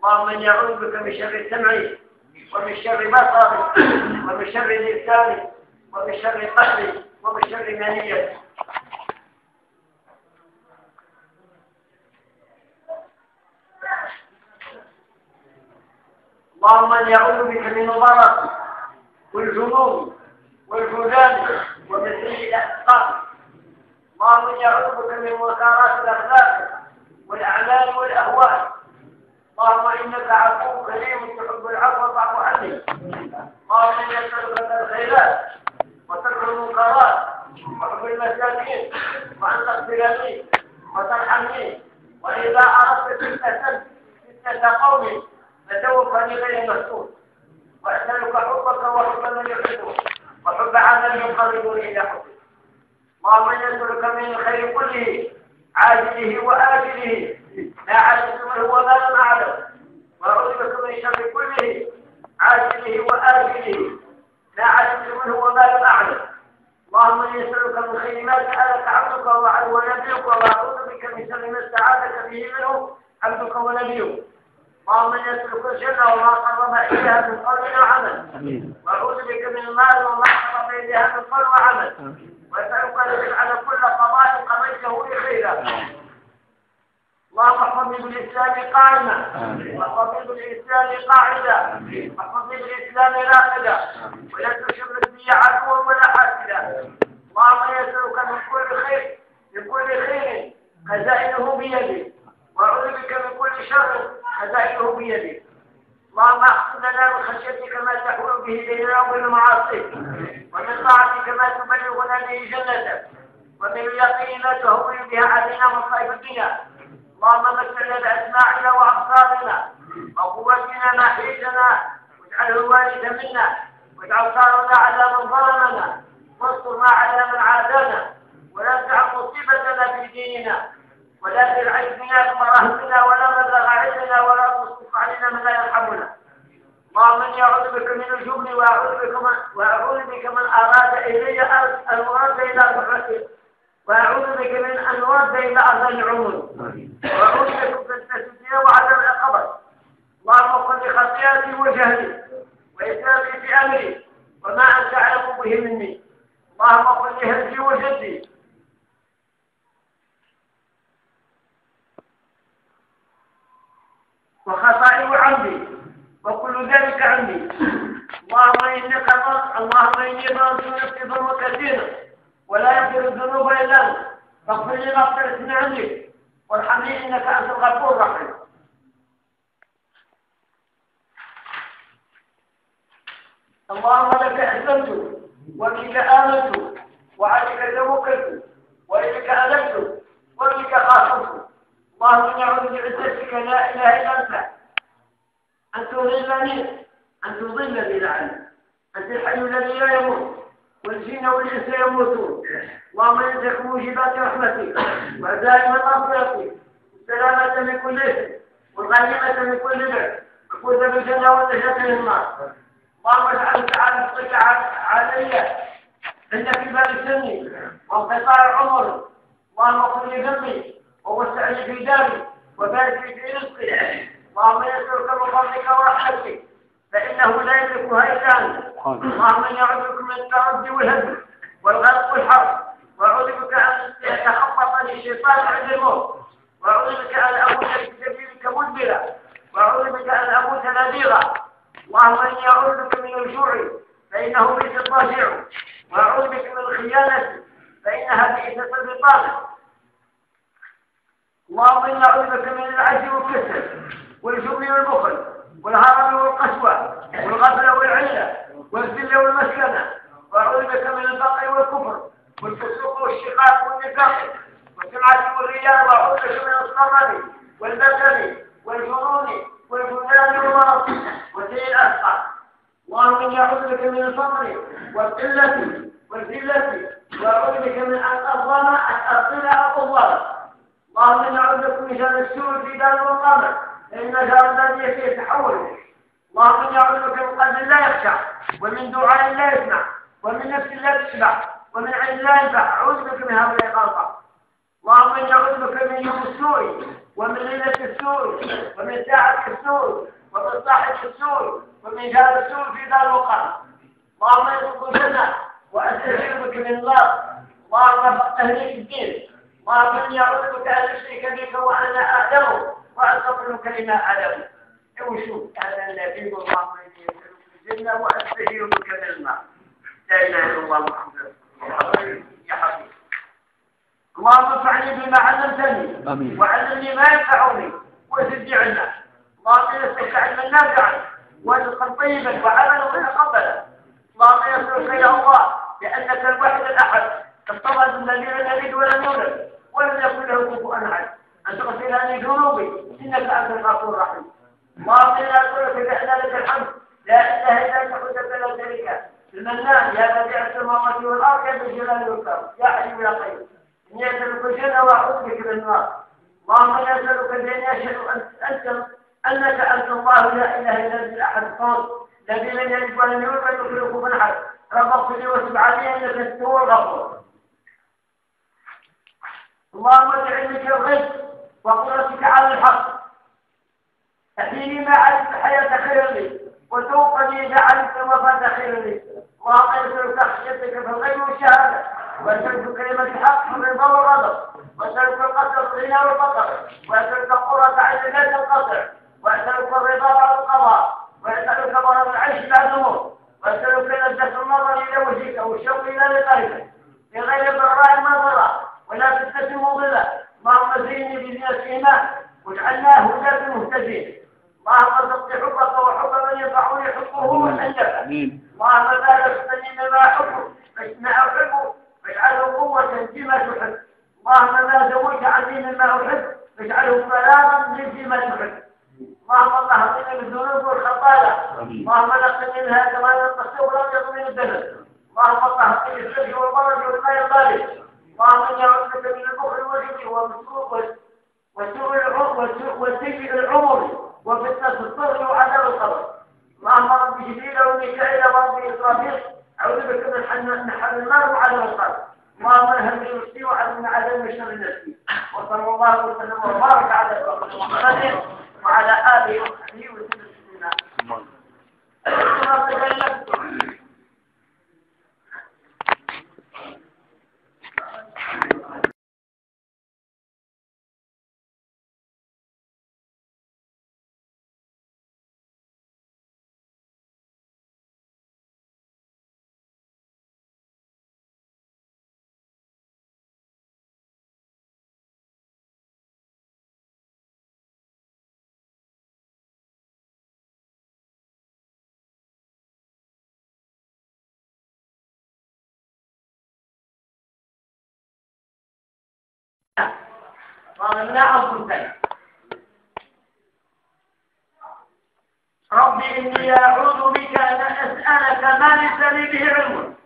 اللهم إني أعوذ بك من شر سمعي ومن شر بصري ومن شر لساني ومن شر قلبي ومن شر منيتي. اللهم إني أعوذ بك من البرص والجنون والجذام ومن سيء الأسقام. اللهم إني أعوذ بك من منكرات الأخلاق والأعمال والأهواء. اللهم إنك عفو كريم تحب العفو فاعف عني. اللهم إني أسألك الخيرات وترك المنكرات وحب المساكين وأن تغفر لي وترحمني، وإذا أردت فتنة قوم فتوفني غير مسؤول. وأسألك حبك وحب من يحبك وحب عمل يقربني إلى حبك. اللهم إني أسألك من الخير كله عاجله وآجله لا علمت منه وما لم أعلم، وأعوذ بك من شر كله عاجله وآجله لا علمت منه وما لم أعلم. اللهم إني أسألك من خير ما سألك عبدك ونبيك، وأعوذ بك من شر ما استعاذك به منه عبدك ونبيك. اللهم إني أسألك الجنة وما قرب إليها من قول وعمل، وأعوذ بك من النار وما قرب إليها من قول وعمل، وأسألك أن تجعل كل قضاء قضيته لي خيرا. اللهم احفظني بالإسلام قائما واحفظني بالإسلام قاعدا واحفظني بالإسلام راقدا، ولا تشرك بي عدوا ولا حاسدا. اللهم يسألك من كل خير خزائنه بيدي، وأعوذ بك من كل شر خزائنه بيدي. اللهم احفظ لنا من خشيتك ما تحول به بيننا وبين معاصيك، ومن طاعتك ما تبلغنا به جنتك، ومن اليقين ما تهون بها علينا مصائب الدنيا. اللهم متعنا بأسماعنا وأبصارنا وقوتنا ما أحييتنا، واجعله الوارث منا، واجعل ثارنا على من ظلمنا، وانصرنا على من عادانا، ولا تجعل مصيبتنا في ديننا، ولا تجعل بنا مراهقنا ولا مبلغ علمنا، ولا تصرف علينا من لا يرحمنا. اللهم إني أعوذ بك من الجبن، وأعوذ بك من أراد إلي المراد إلى صحته، وأعوذ بك من أن يرد إلى أرض العمر، وأعوذ بك من التسديد وعدم القبر. اللهم اغفر لي خطيئتي وجهلي وإسرافي في أمري وما أنت أعلم به مني. اللهم اغفر لي هزي وجدي وخطئي وعمدي وكل ذلك عندي. اللهم إني ظلمت نفسي ظلما كثيرا ولا يغفر الذنوب إلا أنت، فاغفر لي مغفرة من عندك وارحمني إنك أنت الغفور الرحيم. اللهم لك أسلمت وبك آمنت وعليك توكلت وإليك أنبت وبك خاصمت. اللهم إني أعوذ بعزتك لا إله إلا أنت أن تضلني لعنك. أنت الحي الذي لا يموت والجن والإنس يموتون. اللهم إنك موجبات رحمتك ودائما مغفرتك والسلامة من كل إثم والغنيمة من كل بر والفوز بالجنة والنجاة من النار. اللهم اجعل سعادتك علي عند كبار سني وانقطاع عمري. اللهم اغفر لي ذنبي ووسع لي في داري وبارك لي في رزقي. اللهم يسرك من فضلك ورحمتك فإنه لا يملكها إلا أنت. اللهم إني أعوذ بك من التردي والهزل والغرق والحرب، وأعوذ بك أن يتخبطني الشيطان عند الموت، وأعوذ بك أن أموت في سبيلك مدبرا، وأعوذ بك أن أموت نذيرا. اللهم إني أعوذ بك من الجوع فإنه بئس الضجيع، وأعوذ بك من الخيانة فإنها بئست البطانة. اللهم إني أعوذ بك من العجز والكسل والجبن والبخل والهرم والقسوة والغفلة والعلة والذل والمسكنة، وأعوذ بك من الفقر والكفر والفسوق والشقاق والنفاق والسمعة والرياء، وأعوذ بك من الصمم والبكم والجنون والجنان والمرض وسيء الأسقام. اللهم إني أعوذ بك من الفقر والقلة والذلة، وأعوذ بك من أن أظلم أو أظلم. اللهم إني أعوذ بك من شر السوء في دار المقامة فإن دار الذي يتحول. اللهم إني أعوذ بك من قلب لا يخشع ومن دعاء لا يسمع ومن نفس لا تشبع ومن عين لا ينفع. أعوذ بك من هؤلاء الخلق. اللهم إني أعوذ بك من يوم السوء ومن ليلة السوء ومن ساعة السوء ومن صاحب السوء ومن جار السوء في دار الوقار. اللهم ارزق لنا وأستغفر بك من الله. اللهم فقهني في الدين. اللهم إني أعوذ بك أن أشرك بك وأنا أعلم وأستغفرك لما أعلم. وشوف هذا النبي اللهم إني أسألك الجنة وأستغفر بك من النار. لا إله إلا الله محمد رسول الله يا حبيبي. اللهم انفعني بما علمتني وعلمني ما ينفعني وزدني علما. اللهم يسرك علما نافعا ورزقا طيبا وعملا متقبلا. اللهم يسرك يا الله لانك الواحد الاحد الصمد الذي لم يلد ولم يولد ولم يكن له كفوا احد ان تغفر لي ذنوبي انك انت الغفور الرحيم. اللهم انا اسالك بان لك الحمد لا اله الا انت وحدك لا شريك لك المنان يا بديع السماوات والارض يا ذا الجلال والاكرام يا حي يا قيوم. إني أسألك الجنة وأعوذ بك من النار. اللهم إني أسألك الجنة أشهد أنك أنت الله لا إله إلا أنت الأحد الصمد الذي لم يلد ولم يولد ولم يكن له كفوا أحد. رب اغفر لي وتب علي إنك أنت هو الغفور. اللهم اجعلني الرزق وقدرتك على الحق. احيني ما علمت الحياة خير لي وتوفني إذا علمت الوفاة خير لي. اللهم أسألك خشيتك في الغيب والشهادة وأسألك كلمة الحق في الرضا والغضب وأسألك القدر في الغنى والفقر وأسألك قرة عين لا تنقطع وأسألك الرضا بعد القضاء وأسألك مرض العيش بعد الموت وأسألك لذة النظر إلى وجهك والشوق إلى لقائك بغير ضراء مضرة ولا فتنة مضلة. اللهم زيني بزينة الإيمان واجعلنا هداة مهتدين. اللهم ارزقني حبك وحب من ينفعني حبه وأنجبه. اللهم لا يفتني مما أحبه فإن أحبه فاجعله قوة فيما تحب. اللهم ما زوجت عني مما أحب فاجعله بلاغا فيما تحب. اللهم اهدني بالذنوب والخطايا. اللهم نقني منها كما ينقص الابيض من الدنس. اللهم طهرني بالثلج والبرد والماء الغالي. اللهم اني اعوذ بك من البخل والجبن والسيء العمر وفتنة الصغر وعذاب القبر. اللهم رب جبريل وميكائيل ورب إسرافيل أعوذ بك من حر النار وعذاب القبر. اللهم اهدني رشدي وعلمني عذاب من شر نفسي. وصلى الله وسلم وبارك على محمد وعلى آله وصحبه وسلم. قال لا أنفسك ربي إني أعوذ بك أن أسألك ما ليس لي به علم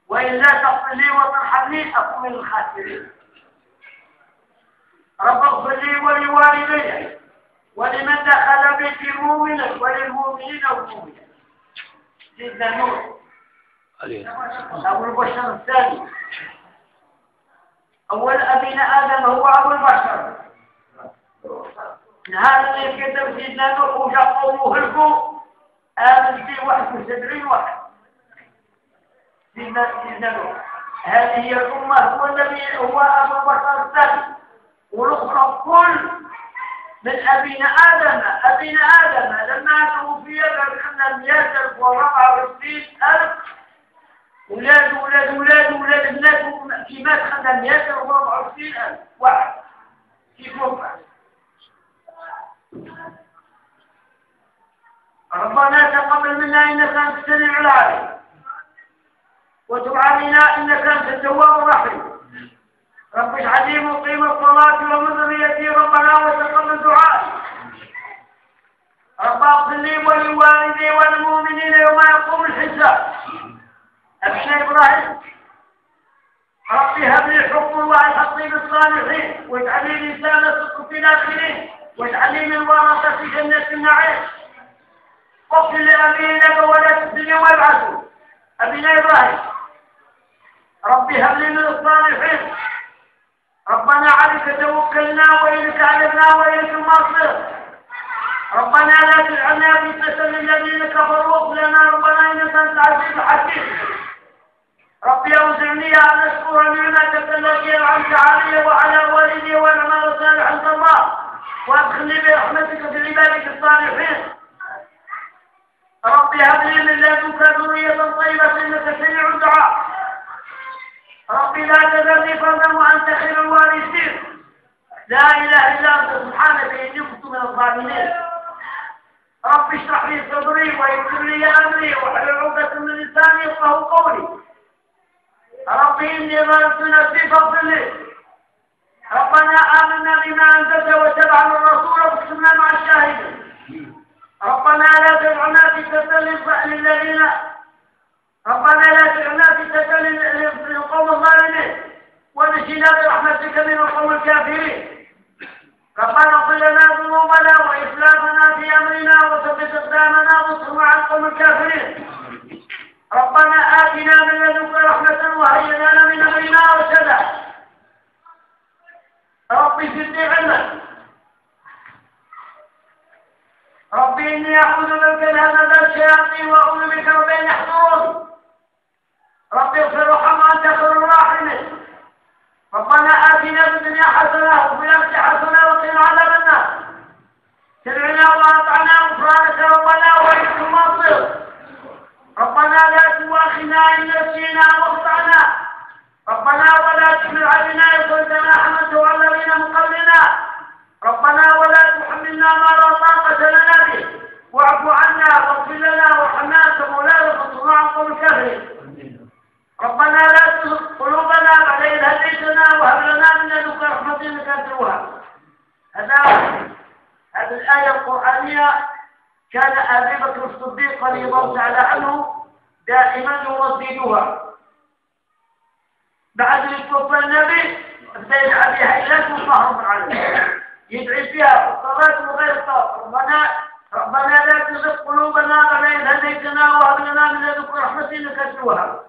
وإلا تغفر لي وترحمني أكن من الخاسرين. رب اغفر لي ولوالدي ولمن دخل بيتي مؤمنا وللمؤمنين والمؤمنات. سيدنا نوح أبو البشر الثاني أول أبينا آدم هو أبو البشر. هذا اللي كتب سيدنا نوح وجاء قومه هلكوا آمن فيه 71 واحد. سيدنا نوح هذه هي الأمة هو النبي هو أبو البشر الثاني والأخرى كل من أبينا آدم لما توفي كان 124,000 أولاد الناس كما تخلى 124,000 واحد كيف وقع. ربنا تقبل منا إنك أنت السميع العليم وتب علينا إنك أنت التواب الرحيم. رب اجعلني مقيم الصلاة ومن ذريتي ربنا وتقبل دعائي. رب اغفر لي ولوالدي والمؤمنين يوم يقوم الحساب. أبشر إبراهيم ربي هب لي حكم وألحقني بالصالحين واجعل لي لسان صدق في الآخرين واجعل لي من ورثة جنة النعيم. اغفر لأبينا ولا تخزني وابعثوا. أبينا إبراهيم ربي هب لي من الصالحين ربنا عليك توكلنا وإليك أنبنا وإليك المصير. ربنا لا تجعلنا فتنة للذين كفروا واغفر لنا ربنا إنك أنت العزيز الحكيم. ربي أوزعني أن أشكر نعمتك التي أنعمت علي وعلى والدي وأن أعمل صالحا عند الله وأدخلني برحمتك في عبادك الصالحين. ربي هب لي من لدنك ذرية طيبة إنك سميع الدعاء. ربي لا تذرني فردا وأنت خير الوارثين. لا إله إلا أنت سبحانك إني كنت من الظالمين. ربي اشرح لي صدري ويسر لي أمري واحلل عقدة من لساني يفقهوا قولي. ربي إني ظلمت نفسي فاغفر لي. ربنا آمنا بما أنزلت واتبعنا الرسول واكتبنا مع الشاهدين. ربنا لا تجعلنا فتنة للذين ربنا لا تجعلنا فتنة للقوم الظالمين ونجنا برحمتك من القوم الكافرين. ربنا اغفر لنا ذنوبنا وإسلافنا في أمرنا وثبت أقدامنا وانصرنا مع القوم الكافرين. ربنا آتنا من لدنك رحمة وهيئ لنا من أمرنا رشدا. ربي زدني علما. ربي إني أعوذ بك من همزات الشياطين وأعوذ بك رب أن يحضرون. ربي اغفر وارحم وأنت خير الراحمين. ربنا آتنا في الدنيا حسنة وفي الآخرة حسنة وقنا عذاب النار. سمعنا وأطعنا غفرانك ربنا وإليك المصير. ربنا لا تؤاخذنا إن نسينا واخطأنا. ربنا ولا تحمل علينا إصرا كما حملته على الذين من قبلنا. ربنا ولا تحملنا ما لا طاقة لنا به واعف عنا واغفر لنا وارحمنا أنت مولانا وانصرنا على القوم الكافرين. ربنا لا تزغ قلوبنا بعد إذ هديتنا وهب لنا من لدنك رحمة إنك أنت الوهاب. هذه الآية القرآنية كان أبي بكر الصديق رضي الله تعالى عنه دائما يرددها بعد التوفى النبي بدأ يدعى بها إلى مصاحب عليه يدعي فيها في الصلاة وغير الصلاة. ربنا لا تزغ قلوبنا بعد إذ هديتنا وهب لنا من لدنك رحمة إنك أنت الوهاب.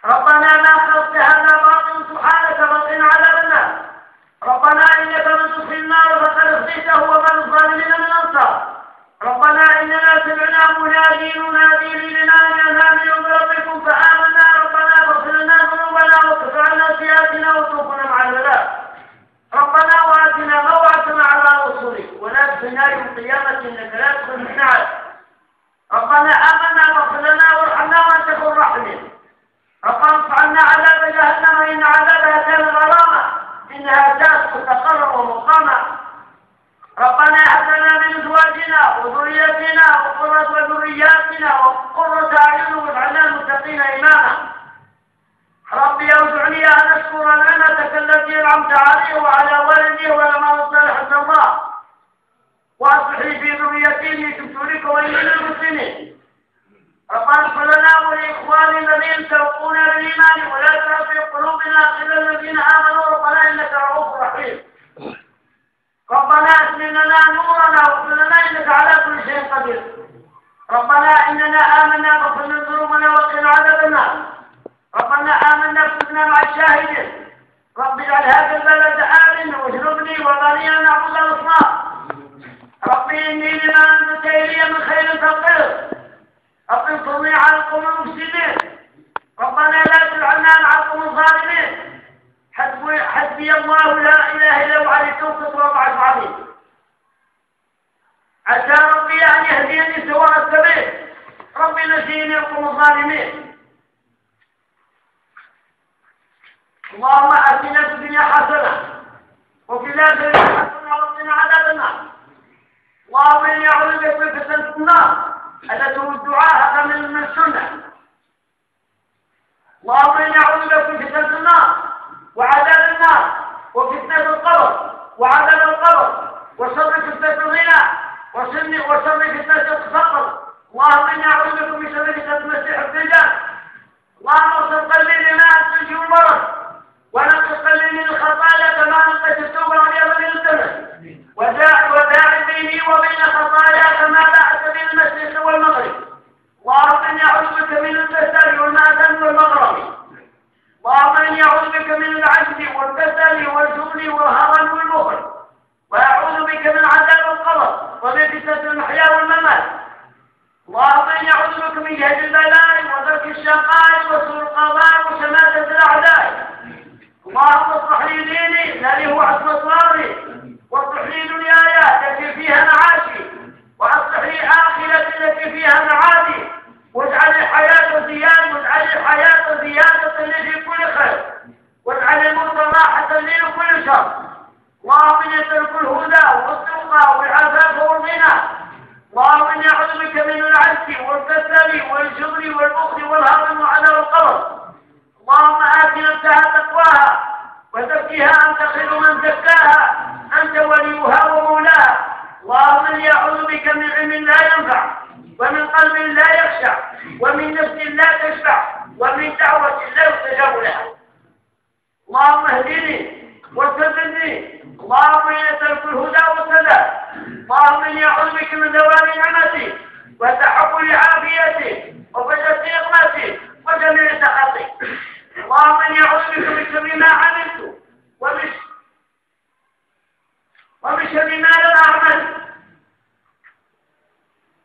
ربنا ما خلقت هذا باطل سبحانك فقنا عذاب النار. ربنا إنك من تدخل النار فقد اخزيته وما للظالمين من أنصار. ربنا إننا سمعنا منادي ينادي لنا أن آمنوا بربكم فآمنا. ربنا فاغفر لنا ذنوبنا وكفر عنا سيئاتنا وتوفنا مع الأبرار. ربنا وآتنا ما وعدتنا على رسلك ولا تخزنا يوم القيامة إنك لا تخزي الميعاد. ربنا آمنا فاغفر لنا وارحمنا وأنت خير الراحمين. ربنا اصرف عنا عذاب جهنم إن عذابها كان غراما إنها ساءت مستقرا ومقاما. ربنا هب لنا من أزواجنا وذرياتنا وقرة أعين واجعلنا للمتقين إماما. ربي أوزعني أن أشكر نعمتك التي أنعمت علي وعلى والدي وأن أعمل صالحا عند الله وأصلح لي في ذريتي إني تبت لك وإني من المسلمين. ربنا اغفر لنا ولإخواننا الذين سبقونا بالإيمان ولا تجعل في قلوبنا غلا للذين آمنوا ربنا إنك رؤوف رحيم. ربنا أتمم لنا نورنا واغفر لنا إنك على كل شيء قدير. ربنا إننا آمنا فاغفر لنا ذنوبنا وقنا عذاب النار. ربنا آمنا فاكتبنا مع الشاهدين. رب اجعل هذا البلد آمنا واجنبني وبني أن نعبد الأصنام. ربي إني لما أنزلت إلي من خير فقير. رب انصرني على القوم المفسدين. ربنا لا تجعلنا مع القوم الظالمين. حسبي الله لا إله إلا هو عليه توكلت وهو عليه. عسى ربي أن يهديني سواء السبيل. ربي نجيني القوم الظالمين. اللهم آتنا في الدنيا حسنة وفي الآخرة حسنة وقنا عذاب النار. اللهم إني أعوذ بك من فتنة النار التي هو الدعاء من السنة. اللهم إني أعوذ بك من فتنة النار وعذاب النار وفتنة القبر وعذاب القبر وشر فتنة الغنى وشر فتنة الفقر. اللهم إني أعوذ بك من شر فتنة المسيح الدجال. اللهم اغفر قلبي بما تنجي المرض ونقص قلبي من الخطايا كما نقص الثوب الأبيض من الدنس وداعي بيني وبين خطايا كما باعت بين المشرق والمغرب. اللهم إني أعوذ بك من الفساد والمعدن والمغرب. إني أعوذ بك من العجز والكسل والجبن والهرم والبخل، وأعوذ بك من عذاب القبر ومن فتنة المحيا والممات. اللهم إني أعوذ بك من جهد البلاء ودرك الشقاء وسوء القضاء وشماتة الأعداء. اللهم اصلح لي ديني الذي هو عصمة أمري، واصلح لي دنياي التي فيها معاشي، واصلح لي آخرتي التي فيها معادي، واجعل الحياة زيادة لي في كل خير، واجعل الموت راحة لي لكل شر. اللهم إني أسألك الهدى والتقى والعفاف والغنى. اللهم إني أعوذ بك من العجز والكسل والجبن والبخل والهرم وعذاب القبر. اللهم آت نفسها تقواها وزكها أنت خير من زكاها، أنت وليها ومولاها. اللهم إني أعوذ بك من علم لا ينفع، ومن قلب لا يخشع، ومن نفس لا تشبع، ومن دعوة لا يستجاب لها. اللهم اهدني وسددني. اللهم إني أسألك الهدى والسداد. اللهم إني أعوذ بك من زوال نعمتي وتحول عافيتي وفشل نقمتي وجميع سخطي. اللهم إني أعوذ بك من شر ما عملت ومن شر ما لم أعمل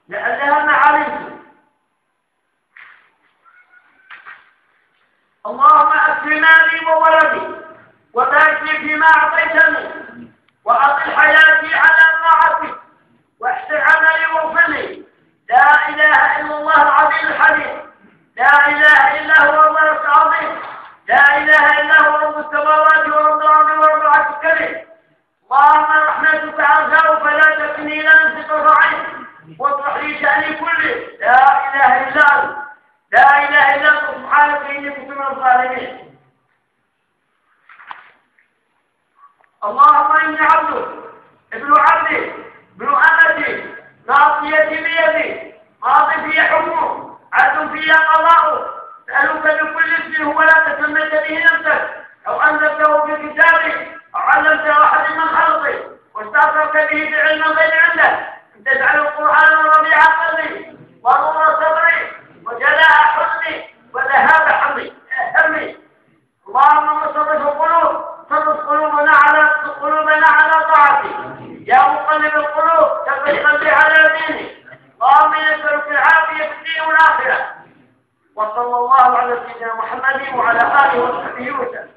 لأنها ما علمت. اللهم أكفِ مالي وولدي وبارك لي فيما أعطيتني، وأطل حياتي على طاعتك، واحسن عملي واغفرني. لا إله إلا الله العظيم الحليم، لا إله إلا هو الله العظيم، لا إله إلا هو رب السماوات ورب الأرض ورب العرش الكريم. اللهم رحمتك أرجو فلا تكلني إلى نفسي طرف عين، واصلح لي شأني كله. لا إله إلا أنت، لا إله إلا أنت، سبحانك إني كنت من الظالمين. اللهم إني عبدك ابن عبدي ابن أمتي، ناصيتي بيدي، ماض في حكمه، عدل في قضاؤه. أسألك بكل اسم هو لا تسميت به نفسك أو أنزلته في كتابك أو علمته أحد من خلقك واستأثرت به بعلم الغيب عندك، أن تجعل القرآن ربيع قلبي ونور صدري وجلاء حزني وذهاب همي. اللهم صرف قلوبنا على طاعتك، يا مقلب القلوب ثبت قلبي على دينك. اللهم نسألك العافية في الدين والآخرة. وصلى الله على سيدنا محمد وعلى آله وصحبه وسلم.